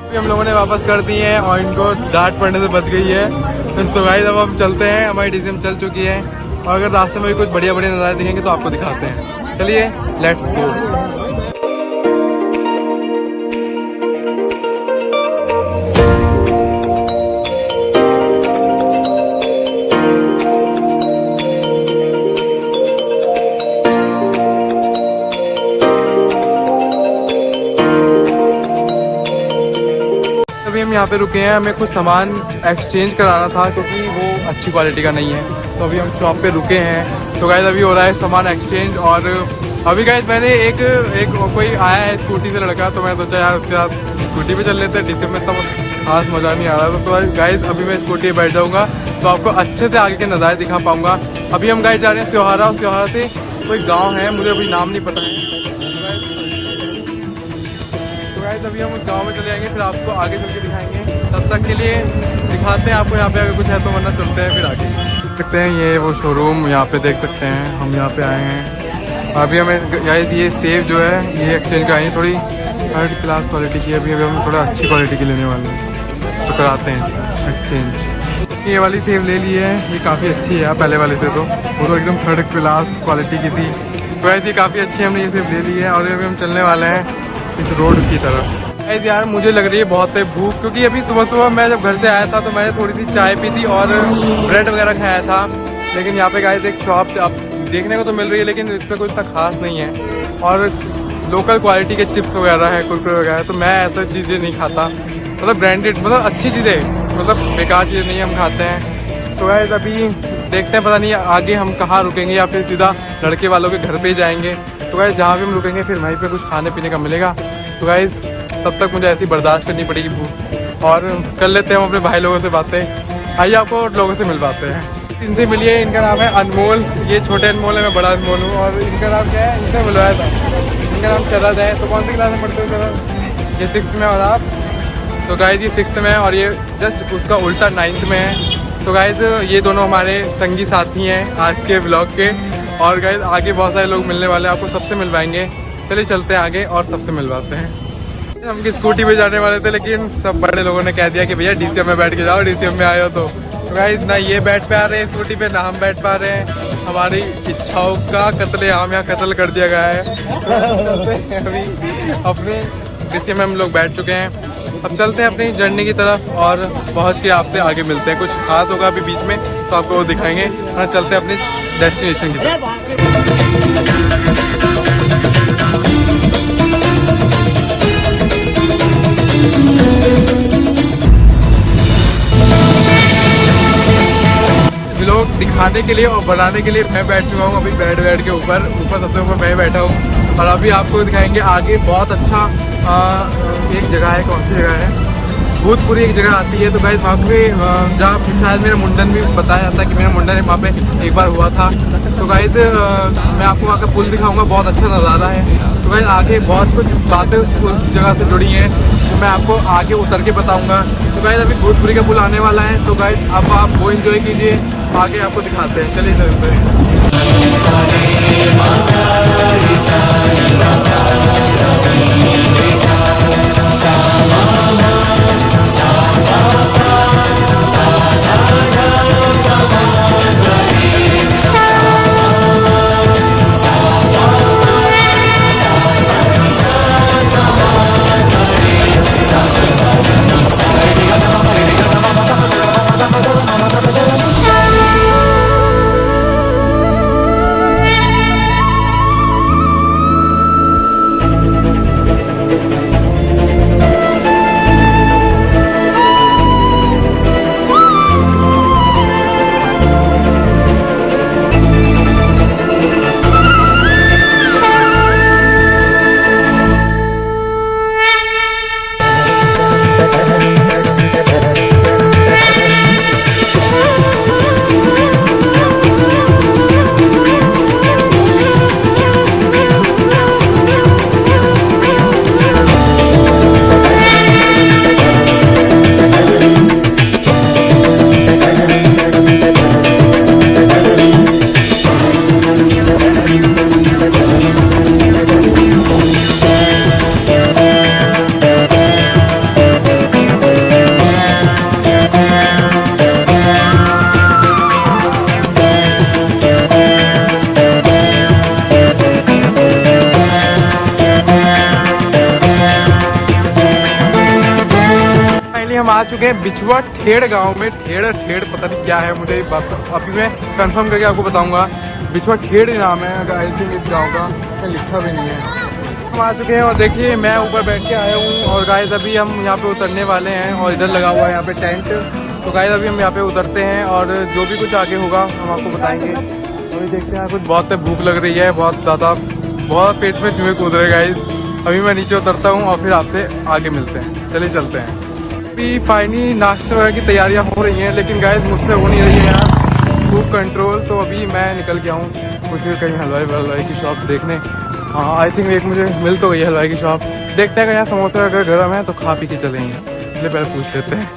हम लोगों ने वापस कर दिए हैं और इनको डांट पड़ने से बच गई है। तो गाइस अब हम चलते हैं, हमारी डीसीएम चल चुकी है और अगर रास्ते में भी कुछ बढ़िया बढ़िया नज़ारे दिखेंगे तो आपको दिखाते हैं। चलिए लेट्स गो। अभी हम यहाँ पे रुके हैं, हमें कुछ सामान एक्सचेंज कराना था क्योंकि वो अच्छी क्वालिटी का नहीं है, तो अभी हम शॉप पे रुके हैं। तो गाइस अभी हो रहा है सामान एक्सचेंज और अभी गाइस मैंने एक कोई आया है स्कूटी से लड़का, तो मैं सोचा यार उसके साथ स्कूटी पे चल लेते हैं। डीसीएम में सब खास मज़ा नहीं आ रहा, तो गाइस अभी मैं स्कूटी पे बैठ जाऊँगा तो आपको अच्छे से आगे के नज़ारे दिखा पाऊँगा। अभी हम गाइस जा रहे हैं त्योहारा, उस त्योहारा से कोई गाँव है, मुझे अभी नाम नहीं पता है। अभी हम उस गांव में चले जाएंगे, फिर आपको आगे चल के दिखाएंगे। तब तक के लिए दिखाते हैं आपको यहाँ पे अगर कुछ है तो, वरना चलते हैं फिर आगे। देख सकते हैं ये वो शोरूम यहाँ पे देख सकते हैं, हम यहाँ पे आए हैं। अभी हमें ये सेव जो है ये एक्सचेंज कराएंगे, थोड़ी थर्ड क्लास क्वालिटी की। अभी हम थोड़ा अच्छी क्वालिटी की लेने वाले हैं तो कराते हैं एक्सचेंज। ये वाली सेव ले ली है, ये काफ़ी अच्छी है पहले वाले से, तो वो तो एकदम थर्ड क्लास क्वालिटी की थी, तो ऐसी काफ़ी अच्छी हमने ये सेव ले ली है। और अभी हम चलने वाले हैं इस रोड की तरफ। ऐसे यार मुझे लग रही है बहुत है भूख, क्योंकि अभी सुबह सुबह मैं जब घर से आया था तो मैंने थोड़ी सी चाय पी थी और ब्रेड वगैरह खाया था। लेकिन यहाँ पे गाइस एक शॉप अब देखने को तो मिल रही है, लेकिन इस पर कुछ इतना खास नहीं है और लोकल क्वालिटी के चिप्स वगैरह है, कुरकुरे वगैरह, तो मैं ऐसा चीज़ें नहीं खाता। मतलब ब्रांडेड, मतलब अच्छी चीज़ें, मतलब बेकार चीज़ें नहीं हम खाते हैं। तो गाइस अभी देखते हैं, पता नहीं आगे हम कहाँ रुकेंगे या फिर सीधा लड़के वालों के घर पे ही जाएंगे। तो गाइस जहाँ भी हम रुकेंगे फिर वहीं पे कुछ खाने पीने का मिलेगा। तो गाइस तब तक मुझे ऐसी बर्दाश्त करनी पड़ेगी भूख, और कर लेते हैं हम अपने भाई लोगों से बातें। आइए आपको लोगों से मिलवाते हैं। इनसे मिलिए, इनका नाम है अनमोल, ये छोटे अनमोल है, मैं बड़ा अनमोल हूँ। और इनका नाम क्या है, इनसे मिलवाया था, इनका नाम शरद है। तो कौन सी क्लास में पढ़ते हो शरद? ये 6th में और आप? तो गाइस ये 6th में है और ये जस्ट उसका उल्टा 9th में है। तो गाइस ये दोनों हमारे संगी साथी हैं आज के ब्लॉग के। और गाइस आगे बहुत सारे लोग मिलने वाले हैं, आपको सबसे मिलवाएंगे। चलिए चलते हैं आगे और सबसे मिलवाते हैं। हम की स्कूटी पे जाने वाले थे, लेकिन सब बड़े लोगों ने कह दिया कि भैया डीसीएम में बैठ के जाओ, डीसीएम में आए हो तो गाइस ना ये बैठ पे आ रहे हैं स्कूटी पे, ना हम बैठ पा रहे हैं। हमारी इच्छाओं का कत्लेआम यहाँ कत्ल कर दिया गया है। अभी अपने डीसीएम में हम लोग बैठ चुके हैं, अब चलते हैं अपनी जर्नी की तरफ और पहुँच के आपसे आगे मिलते हैं। कुछ खास होगा अभी बीच में तो आपको वो दिखाएंगे, और चलते हैं अपनी डेस्टिनेशन की तरफ। लोग दिखाने के लिए और बनाने के लिए मैं बैठ चुका हूँ अभी बैठ के ऊपर सबसे ऊपर मैं बैठा हूँ। और अभी आपको दिखाएंगे आगे बहुत अच्छा एक जगह है, कौन सी जगह है, भूतपुरी एक जगह आती है। तो गाइस वहाँ पे जहाँ शायद मेरा मुंडन भी बताया जाता है कि मेरा मुंडन वहाँ पे एक बार हुआ था। तो गाइस मैं आपको वहाँ का पुल दिखाऊंगा, बहुत अच्छा नज़ारा है। तो गाइस आगे बहुत कुछ बातें उस जगह से जुड़ी हैं, तो मैं आपको आगे उतर के बताऊंगा। तो गाइस अभी भूतपुरी का पुल आने वाला है, तो गाइस अब आप वो एंजॉय कीजिए, आगे आपको दिखाते हैं। चलिए चलते हैं। फाइनली हम आ चुके हैं बिछुआ ठेड़ गांव में। ठेड़ पता नहीं क्या है, मुझे बात अभी मैं कंफर्म करके आपको बताऊंगा। बिछुआ ठेड़ नाम है आई थिंक इस गाँव का, लिखा भी नहीं है। हम आ चुके हैं और देखिए मैं ऊपर बैठ के आया हूँ और गाइस अभी हम यहाँ पे उतरने वाले हैं और इधर लगा हुआ है यहाँ पे टेंट। तो गाइस अभी हम यहाँ पे उतरते हैं और जो भी कुछ आगे होगा हम आपको बताएंगे। अभी देखते हैं कुछ बहुत भूख लग रही है बहुत ज़्यादा, बहुत पेट में चूहे कूद रहे गाइस। अभी मैं नीचे उतरता हूँ और फिर आपसे आगे मिलते हैं, चलिए चलते हैं। अभी फाइनली नाश्ते वगैरह की तैयारियाँ हो रही हैं लेकिन गाइस मुझसे हो नहीं रही है यार खूब कंट्रोल। तो अभी मैं निकल के आऊँ कुछ कहीं हलवाई की शॉप देखने। हाँ आई थिंक एक मुझे मिल तो गई हलवाई की शॉप। देखते हैं यहाँ समोसा अगर गर्म है तो खा पी के चलेंगे। चलिए पहले पूछ लेते हैं।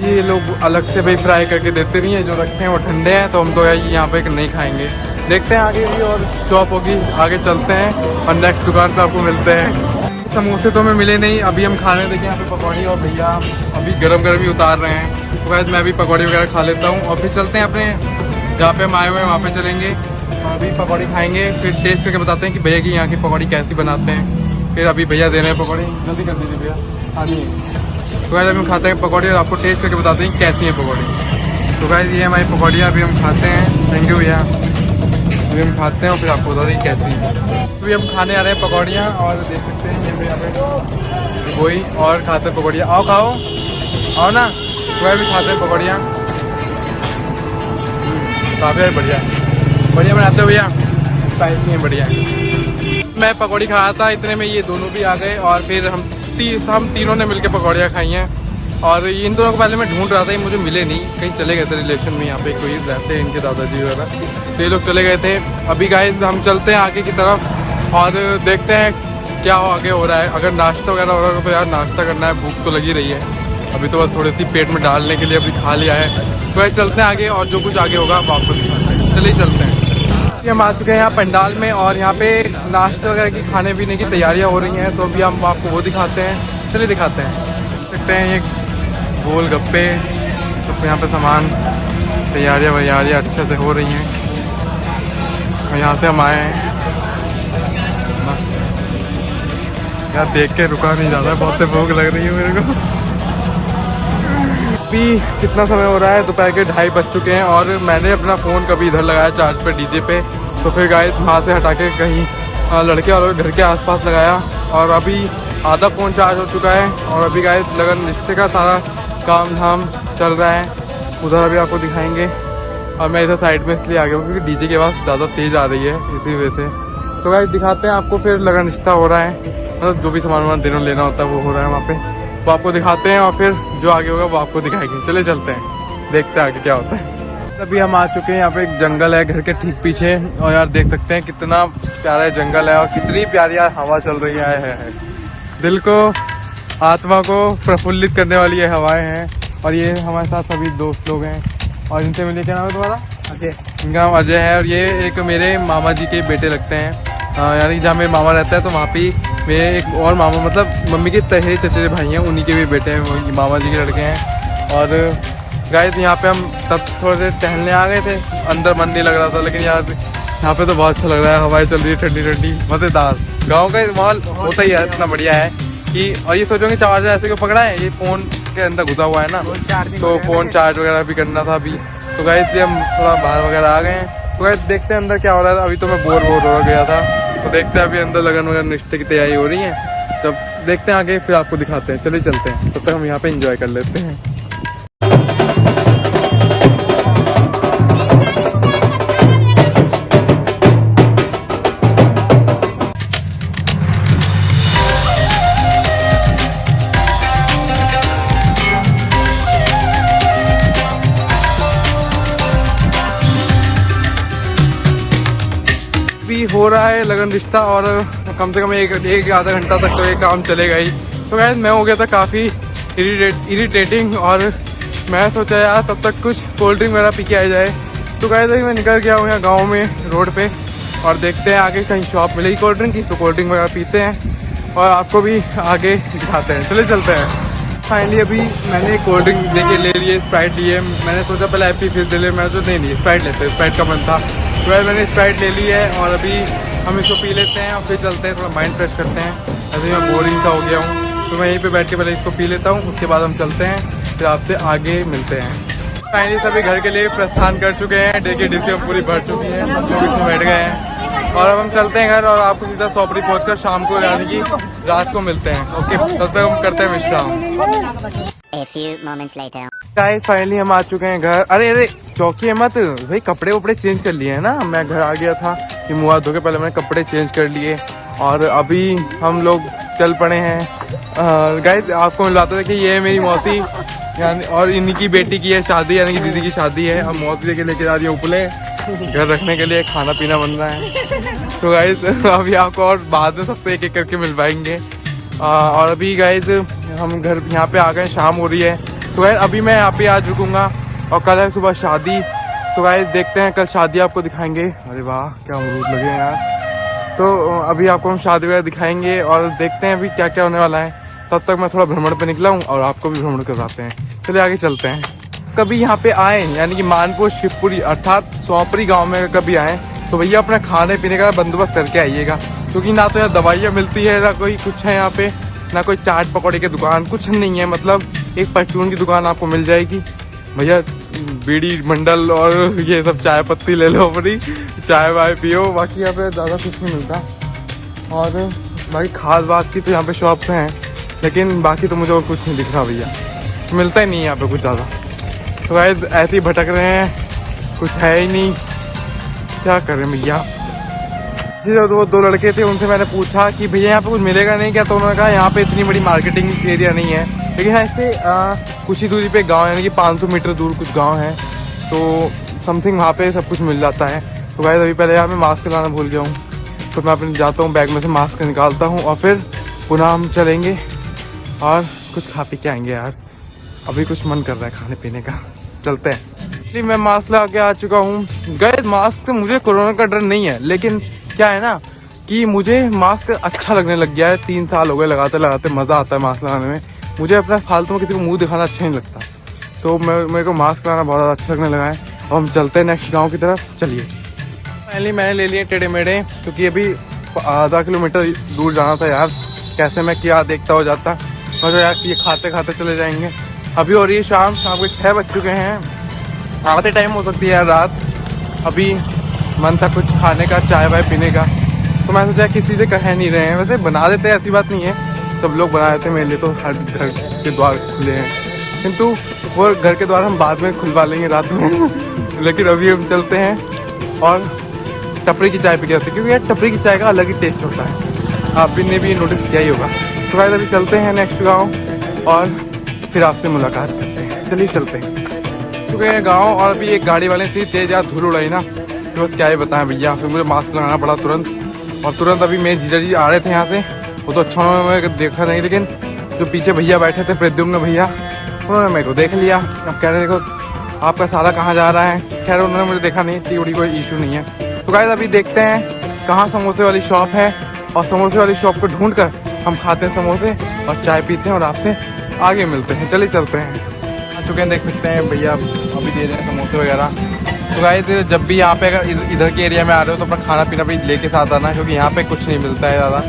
ये लोग अलग से भाई फ्राई करके देते नहीं है, जो रखे हैं वो ठंडे हैं तो हम तो यहाँ पे नहीं खाएंगे। देखते हैं आगे भी और शॉप होगी, आगे चलते हैं और नेक्स्ट दुकान पे आपको मिलते हैं। समोसे तो हमें मिले नहीं, अभी हम खाने देखें यहाँ पे पकौड़ी और भैया अभी गरम ही उतार रहे हैं। तो वैसे मैं भी पकौड़ी वगैरह खा लेता हूँ और फिर चलते हैं अपने जहाँ पे हम आए हुए हैं वहाँ पे चलेंगे। अभी पकौड़ी खाएंगे फिर टेस्ट करके बताते हैं कि भैया की यहाँ की पकौड़ी कैसी बनाते हैं। फिर अभी भैया दे रहे हैं पकौड़ी, जल्दी कर दीजिए भैया। हाँ जी, तो गाइस अभी हम खाते हैं पकौड़ी और आपको टेस्ट करके बताते हैं कैसी है पकौड़ी। तो गाइस ये हमारी पकौड़ियाँ अभी हम खाते हैं। थैंक यू भैया। अभी हम खाते हैं और फिर आपको बता दें कैसी है। अभी हम खाने आ रहे हैं पकौड़ियाँ और देख सकते हैं ये भैया पे वही और खाते हैं पकौड़ियाँ। आओ खाओ आओ ना। तो भी खाते हैं पकौड़ियाँ, काफ़ी बढ़िया बनाते हो भैया, स्पाइसी है बढ़िया। मैं पकौड़ी खाया था इतने में ये दोनों भी आ गए और फिर हम तीनों ने मिलकर पकौड़ियाँ खाई हैं। और इन दोनों को पहले मैं ढूंढ रहा था, ये मुझे मिले नहीं, कहीं चले गए थे रिलेशन में, यहाँ पे कोई रहते हैं इनके दादाजी वगैरह, तो ये लोग चले गए थे। अभी गाइस हम चलते हैं आगे की तरफ और देखते हैं क्या आगे हो रहा है। अगर नाश्ता वगैरह हो रहा है तो यार नाश्ता करना है, भूख तो लगी रही है। अभी तो बस थोड़ी सी पेट में डालने के लिए अभी खा लिया है। तो भाई चलते हैं आगे और जो कुछ आगे होगा वापस दिखाते हैं। चलिए चलते हैं। हम आ चुके हैं यहाँ पंडाल में और यहाँ पे नाश्ते वगैरह की खाने पीने की तैयारियाँ हो रही हैं। तो अभी हम आपको वो दिखाते हैं, चलिए दिखाते हैं। देखते हैं ये गोल गप्पे सब यहाँ पे सामान तैयारियाँ वैयारियाँ अच्छे से हो रही हैं। और यहाँ से हम आए हैं यार, देख के रुका नहीं जाता, बहुत से भूख लग रही है मेरे को। अभी कितना समय हो रहा है, दोपहर के 2:30 बज चुके हैं और मैंने अपना फ़ोन कभी इधर लगाया चार्ज पे डीजे पे, तो फिर गाइस वहाँ से हटा के कहीं लड़के वालों के घर के आसपास लगाया और अभी आधा फ़ोन चार्ज हो चुका है। और अभी गाइस लगन रिश्ते का सारा काम धाम चल रहा है, उधर अभी आपको दिखाएंगे। और मैं इधर साइड में इसलिए आ गया हूँ क्योंकि डीजे की आवाज़ ज़्यादा तेज़ आ रही है, इसी वजह से। तो गाइस दिखाते हैं आपको, फिर लगन रिश्ता हो रहा है, मतलब जो भी सामान दिनों लेना होता है वो हो रहा है वहाँ पे, वो आपको दिखाते हैं और फिर जो आगे होगा वो आपको दिखाएंगे। चले चलते हैं, देखते हैं आगे क्या होता है। अभी हम आ चुके हैं, यहाँ पे एक जंगल है घर के ठीक पीछे और यार देख सकते हैं कितना प्यारा जंगल है और कितनी प्यारी यार हवा चल रही है। दिल को आत्मा को प्रफुल्लित करने वाली ये हवाएं हैं। और ये हमारे साथ सभी दोस्त लोग हैं और इनसे मिले, क्या नाम है तुम्हारा? अजय। इनका नाम अजय है और ये एक मेरे मामा जी के बेटे लगते हैं। यानी जहाँ मेरे मामा रहता है तो वहाँ पे मेरे एक और मामा, मतलब मम्मी के तहेरे चचेरे भाई हैं, उन्हीं के भी बेटे हैं, वो मामा जी के लड़के हैं। और गाइस यहाँ पे हम तब थोड़े देर टहलने आ गए थे, अंदर मन नहीं लग रहा था, लेकिन यार यहाँ पे तो बहुत अच्छा लग रहा है, हवाएं चल रही है ठंडी ठंडी, मज़ेदार। गाँव का माहौल होता ही है, इतना बढ़िया है कि। और ये सोचोगे चार्जर ऐसे क्यों पकड़ा है, ये फ़ोन के अंदर घुसा हुआ है ना, तो फ़ोन चार्ज वगैरह भी करना था अभी। तो गाइस ये हम थोड़ा बाहर वगैरह आ गए हैं। तो गाइस देखते हैं अंदर क्या हो रहा है। अभी तो मैं बोर हो गया था, तो देखते हैं अभी अंदर लगन वगैरह रिश्ते की तैयारी हो रही है। जब देखते हैं आगे फिर आपको दिखाते हैं। चलिए चलते हैं, तब तक हम यहाँ पे एंजॉय कर लेते हैं। भी हो रहा है लगन रिश्ता और कम से कम एक आधा घंटा तक तो ये काम चलेगा ही। तो गाइस मैं हो गया था काफ़ी इरिटेटिंग और मैं सोचा यार तब तक कुछ कोल्ड ड्रिंक वगैरह पी के आ जाए। तो गाइस मैं निकल गया हूँ यहाँ गाँव में रोड पे और देखते हैं आगे कहीं शॉप मिलेगी कोल्ड ड्रिंक की, तो कोल्ड ड्रिंक वगैरह पीते हैं और आपको भी आगे दिखाते हैं। चले चलते हैं। फाइनली अभी मैंने कोल्ड ड्रिंक देखिए ले लिए, स्प्राइट लिए। मैंने सोचा पहले हैप्पी फिर ले, मैं तो नहीं ली, स्प्राइट लेते, स्प्राइट का मन था। तो मैंने स्प्राइट ले ली है और अभी हम इसको पी लेते हैं और फिर चलते हैं, थोड़ा माइंड फ्रेश करते हैं। अभी मैं बोरिंग सा हो गया हूँ तो मैं यहीं पे बैठ के पहले इसको पी लेता हूँ, उसके बाद हम चलते हैं, फिर आपसे आगे मिलते हैं। फाइनली सभी घर के लिए प्रस्थान कर चुके हैं। देखिए डिशें हम पूरी भर चुकी हैं, हम लोग इसमें बैठ गए हैं और अब हम चलते हैं घर और आपको सीधा सोपरी पहुँचकर शाम को यानी कि रात को मिलते हैं। ओके, तब तक हम करते हैं विश्राम। A few moments later. Guys finally हम आ चुके हैं घर। अरे चौकी है मत भाई, कपड़े वपड़े चेंज कर लिए हैं ना। मैं घर आ गया था कि मुँह हाथ धो के पहले मैंने कपड़े चेंज कर लिए और अभी हम लोग चल पड़े हैं। गाइस आपको मिलवाते थे कि ये है मेरी मौसी यानी, और इन्हीं की बेटी की है शादी, यानी कि दीदी की शादी है। हम मौसी के लेके जा रही है उपले, घर रखने के लिए खाना पीना बन रहा है। तो गाइस अभी आपको और बाद में सबसे एक एक करके मिलवाएंगे। और अभी गाइस हम घर यहाँ पे आ गए, शाम हो रही है। तो गाइस अभी मैं यहाँ पे आज रुकूंगा और कल है सुबह शादी। तो गाइस देखते हैं, कल शादी आपको दिखाएंगे। अरे वाह क्या अमरूद लगे हैं यार। तो अभी आपको हम शादी वगैरह दिखाएंगे और देखते हैं अभी क्या क्या होने वाला है। तब तक मैं थोड़ा भ्रमण पे निकला हूँ और आपको भी भ्रमण करवाते हैं। चलिए आगे चलते हैं। कभी यहाँ पे आए यानी कि मानपुर शिवपुरी अर्थात सोपरी गाँव में कभी आए तो भैया अपना खाने पीने का बंदोबस्त करके आइएगा, क्योंकि ना तो यहाँ दवाइयाँ मिलती है, ना कोई कुछ है यहाँ पे, ना कोई चाट पकौड़े की दुकान, कुछ नहीं है। मतलब एक परचून की दुकान आपको मिल जाएगी भैया, बीड़ी मंडल और ये सब चाय पत्ती ले लो अपनी, चाय वाय पियो, बाकी यहाँ पे ज़्यादा कुछ नहीं मिलता। और बाकी खास बात की तो यहाँ पे शॉप्स हैं, लेकिन बाकी तो मुझे और कुछ नहीं दिख रहा भैया, मिलता ही नहीं है यहाँ पे कुछ ज़्यादा। तो गाइस ऐसे ही भटक रहे हैं, कुछ है ही नहीं, क्या करें भैया। जी वो दो लड़के थे, उनसे मैंने पूछा कि भैया यहाँ पे कुछ मिलेगा नहीं क्या, तो उन्होंने कहा यहाँ पे इतनी बड़ी मार्केटिंग एरिया नहीं है, लेकिन ऐसे कुछ ही दूरी पे गांव है, यानी कि 500 मीटर दूर कुछ गांव है, तो समथिंग वहाँ पे सब कुछ मिल जाता है। तो गाइस अभी पहले यहाँ मैं मास्क लाना भूल गया हूँ, तो मैं अपने जाता हूँ बैग में से मास्क निकालता हूँ और फिर पुनः हम चलेंगे और कुछ खा पी के आएंगे यार। अभी कुछ मन कर रहा है खाने पीने का, चलते हैं। इसलिए मैं मास्क लगा के आ चुका हूँ। गाइस मास्क से मुझे कोरोना का डर नहीं है, लेकिन क्या है ना कि मुझे मास्क अच्छा लगने लग गया है। 3 साल हो गए लगाते लगाते, मज़ा आता है मास्क लगाने में। मुझे अपना फालतू में किसी को मुंह दिखाना अच्छा नहीं लगता, तो मेरे को मास्क लगाना बहुत ज़्यादा अच्छा लगने लगा है। और हम चलते हैं नेक्स्ट गाँव की तरफ। चलिए फाइनली मैंने ले लिए टेढ़े मेढ़े, क्योंकि अभी आधा किलोमीटर दूर जाना था यार। कैसे मैं क्या देखता हो जाता, मगर यार ये खाते खाते चले जाएंगे। अभी हो रही है शाम के 6 बज चुके हैं, आधे टाइम हो सकती है यार रात। अभी मन था कुछ खाने का, चाय वाय पीने का, तो मैं सोचा किसी से कह नहीं रहे हैं, वैसे बना देते हैं, ऐसी बात नहीं है, सब लोग बना देते हैं। मेरे लिए तो हर घर के द्वार खुले हैं, किंतु वो घर के द्वार हम बाद में खुलवा लेंगे रात में। लेकिन अभी हम चलते हैं और टपरी की चाय पी के आते हैं, क्योंकि यार टपरी की चाय का अलग ही टेस्ट होता है। आप भी ने भी नोटिस किया ही होगा। तो गाइस अभी चलते हैं नेक्स्ट गाँव और फिर आपसे मुलाकात करते हैं। चलिए चलते हैं। चुके हैं गाँव और अभी एक गाड़ी वाले थी तेज यार धूल उड़ाई ना, तो बस क्या ही बताएं भैया। फिर मुझे मास्क लगाना पड़ा तुरंत, और तुरंत अभी मेरे जीजा जी आ रहे थे यहाँ से। वो तो अच्छा उन्होंने देखा नहीं, लेकिन जो पीछे भैया बैठे थे प्रद्युम्न भैया, उन्होंने मेरे को देख लिया। अब कह रहे देखो आपका साला कहाँ जा रहा है। खैर उन्होंने मुझे देखा नहीं, इतनी बड़ी कोई इशू नहीं है। तो गाइस अभी देखते हैं कहाँ समोसे वाली शॉप है, और समोसे वाली शॉप को ढूंढ कर हम खाते हैं समोसे और चाय पीते हैं और आपसे आगे मिलते हैं। चलिए चलते हैं। आ चुके हैं, देख सकते हैं भैया अभी दे रहे हैं समोसे वगैरह। तो गाइस जब भी यहाँ पे अगर इधर के एरिया में आ रहे हो तो अपना खाना पीना भी लेके साथ आना, क्योंकि यहाँ पे कुछ नहीं मिलता है ज़्यादा।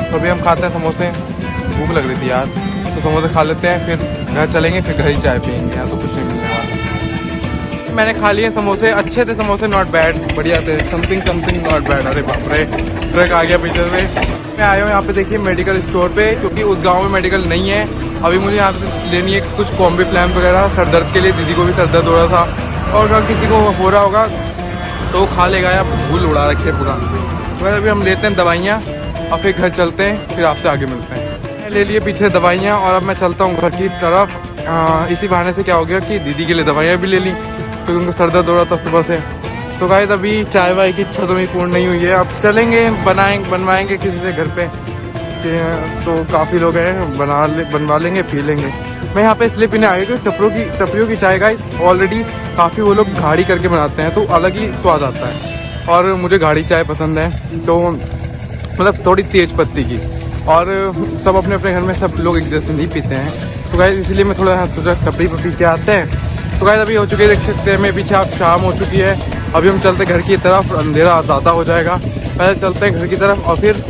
तो अभी हम खाते हैं समोसे, भूख लग रही थी यार, तो समोसे खा लेते हैं, फिर घर चलेंगे, फिर घर ही चाय पियेंगे। यहाँ तो कुछ नहीं मिलने वाला। मैंने खा लिए समोसे, अच्छे थे समोसे, नॉट बैड, बढ़िया थे, समथिंग नॉट बैड। अरे बाप रे, ट्रक आ गया पीछे से। मैं आया हूँ यहाँ पे देखिए मेडिकल स्टोर पे, क्योंकि उस गाँव में मेडिकल नहीं है। अभी मुझे यहाँ पे लेनी है कुछ कॉम्बी फ्लैम वगैरह, सर दर्द के लिए। दीदी को भी सर दर्द हो रहा था, और अगर किसी को हो रहा होगा तो वो खा लेगा, या भूल उड़ा रखी है पूरा। तो अभी हम लेते हैं दवाइयाँ और फिर घर चलते हैं, फिर आपसे आगे मिलते हैं। मैं ले लिए पीछे दवाइयाँ और अब मैं चलता हूँ घर की तरफ। इसी बहाने से क्या हो गया कि दीदी के लिए दवाइयाँ भी ले ली, क्योंकि उनको सर दर्द हो रहा था सुबह से। तो गाइस अभी चाय वाय की इच्छा तो मेरी पूर्ण नहीं हुई है, अब चलेंगे बनवाएंगे किसी से घर पे। तो काफ़ी लोग हैं, बनवा लेंगे, पी लेंगे। मैं यहाँ पे इसलिए पीने आया क्योंकि टपरियों की चाय गाइस ऑलरेडी काफ़ी वो लोग गाढ़ी करके बनाते हैं, तो अलग ही स्वाद आता है। और मुझे गाढ़ी चाय पसंद है, तो मतलब थोड़ी तेज पत्ती की। और सब अपने अपने घर में सब लोग एक जैसे नहीं पीते हैं, तो गाइस इसलिए मैं थोड़ा सोचा टपरी पर पी के आते हैं। तो गाइस अभी हो चुकी है, देख सकते हैं मेरे पीछे आप, शाम हो चुकी है। अभी हम चलते घर की तरफ, अंधेरा ज़्यादा हो जाएगा। पहले चलते हैं घर की तरफ और फिर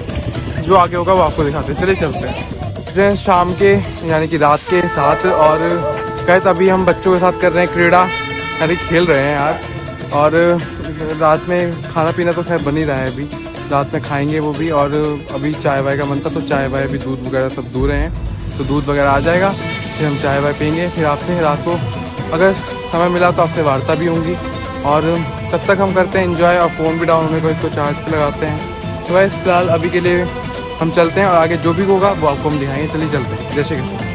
जो आगे होगा वो आपको दिखाते हैं। चलिए चलते हैं। रहे हैं शाम के यानी कि रात के 7 और गैस अभी हम बच्चों के साथ कर रहे हैं क्रीड़ा यानी खेल रहे हैं यार। और रात में खाना पीना तो खैर बन ही रहा है, अभी रात में खाएंगे वो भी। और अभी चाय वाय का मन था तो चाय वाय भी दूध वगैरह सब दूध रहे हैं, तो दूध वगैरह आ जाएगा, फिर हम चाय वाय पियेंगे। फिर आपसे रात को अगर समय मिला तो आपसे वार्ता भी होंगी। और तब तक हम करते हैं एंजॉय, और फ़ोन भी डाउन होने को इसको चार्ज पे लगाते हैं। तो वैसे फिलहाल अभी के लिए हम चलते हैं और आगे जो भी होगा वो आपको हम दिखाएंगे। चलिए चलते हैं, जय श्री कृष्ण।